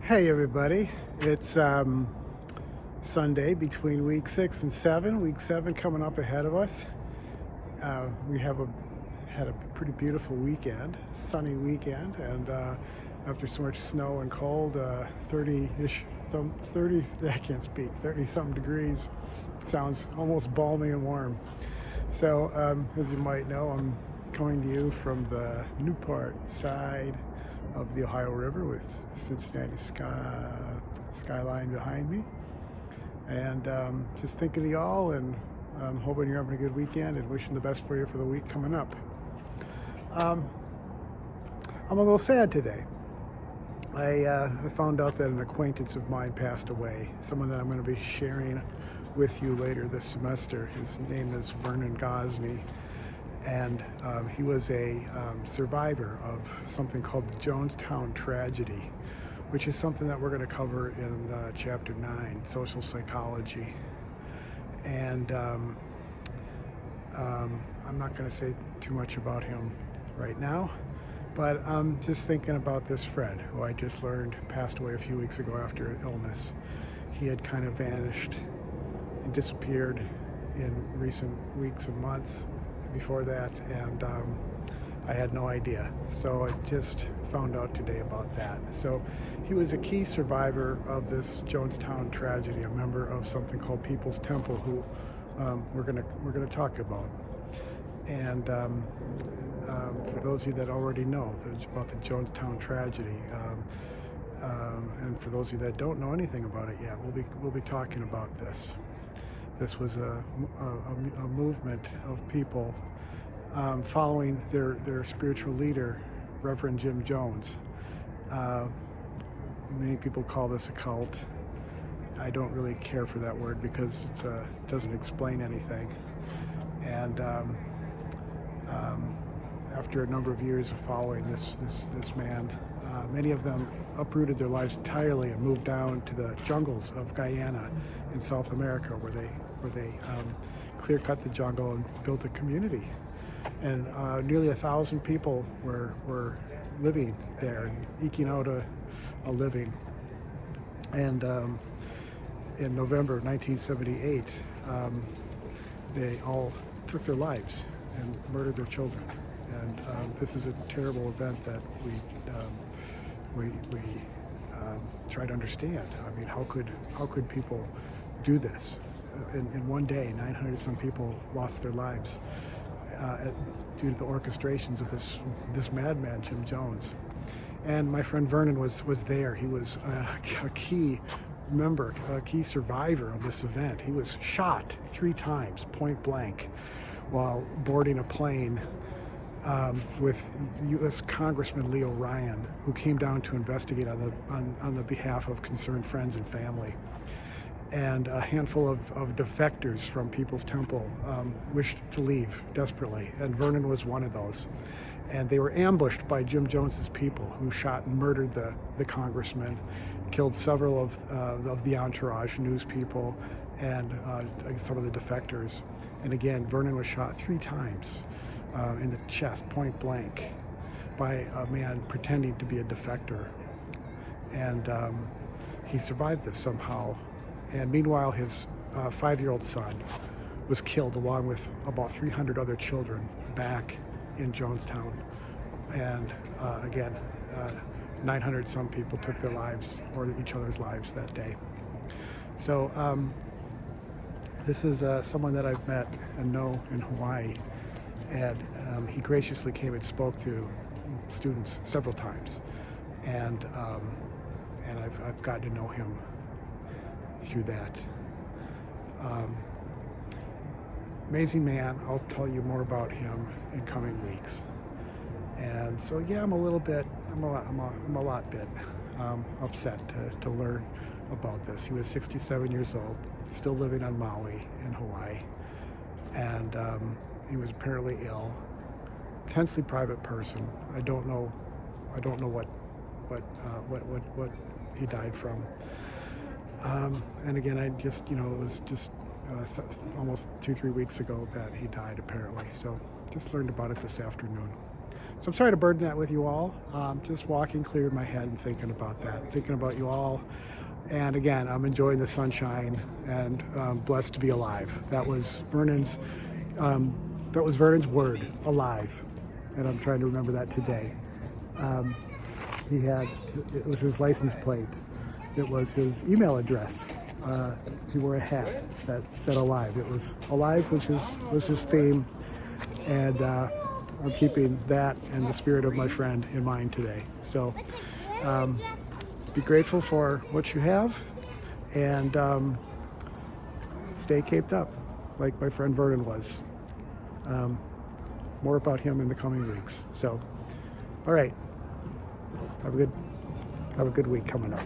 Hey everybody, it's Sunday between week 6 and 7. Week 7 coming up ahead of us. We had a pretty beautiful weekend, sunny weekend, and after so much snow and cold, 30-ish, 30, I can't speak, 30-something degrees. Sounds almost balmy and warm. So as you might know, I'm coming to you from the Newport side of the Ohio River with Cincinnati skyline behind me, and just thinking of y'all, and hoping you're having a good weekend and wishing the best for you for the week coming up. I'm a little sad today. I found out that an acquaintance of mine passed away, someone that I'm going to be sharing with you later this semester. His name is Vernon Gosney, and he was a survivor of something called the Jonestown tragedy, which is something that we're going to cover in Chapter 9, Social Psychology. And I'm not going to say too much about him right now, but I'm just thinking about this friend who I just learned passed away a few weeks ago after an illness. He had kind of vanished and disappeared in recent weeks and months before that, and I had no idea. So I just found out today about that. So he was a key survivor of this Jonestown tragedy, a member of something called People's Temple, who we're gonna talk about. And for those of you that already know about the Jonestown tragedy, and for those of you that don't know anything about it yet, we'll be talking about this. This was a movement of people following their spiritual leader, Reverend Jim Jones. Many people call this a cult. I don't really care for that word because it doesn't explain anything. And after a number of years of following this man, many of them uprooted their lives entirely and moved down to the jungles of Guyana in South America, where they clear-cut the jungle and built a community. And nearly 1,000 people were living there and eking out a living. And in November of 1978, they all took their lives and murdered their children. And this is a terrible event that we try to understand. I mean, how could people do this? In one day, 900 some people lost their lives due to the orchestrations of this madman, Jim Jones. And my friend Vernon was there. He was a key member, a key survivor of this event. He was shot 3 times, point blank, while boarding a plane with U.S. Congressman Leo Ryan, who came down to investigate on the behalf of concerned friends and family. And a handful of defectors from People's Temple wished to leave desperately, and Vernon was one of those. And they were ambushed by Jim Jones's people, who shot and murdered the congressman, killed several of the entourage, news people, and some of the defectors. And again, Vernon was shot 3 times in the chest, point blank, by a man pretending to be a defector. And he survived this somehow. And meanwhile, his 5-year-old son was killed along with about 300 other children back in Jonestown. And again, 900 some people took their lives, or each other's lives, that day. So this is someone that I've met and know in Hawaii. And he graciously came and spoke to students several times. And I've gotten to know him through that. Amazing man. I'll tell you more about him in coming weeks. And so yeah, I'm a lot bit upset to learn about this. He was 67 years old, still living on Maui in Hawaii, and he was apparently ill. Intensely private person. I don't know what he died from. And again, it was just almost 2-3 weeks ago that he died, apparently. So just learned about it this afternoon. So I'm sorry to burden that with you all. Just walking cleared my head and thinking about that, thinking about you all. And again, I'm enjoying the sunshine and blessed to be alive. That was Vernon's word, alive. And I'm trying to remember that today. It was his license plate. It was his email address. He wore a hat that said alive. It was alive was his theme. And I'm keeping that and the spirit of my friend in mind today. So be grateful for what you have, and stay caped up like my friend Vernon was. More about him in the coming weeks. So, all right, have a good week coming up.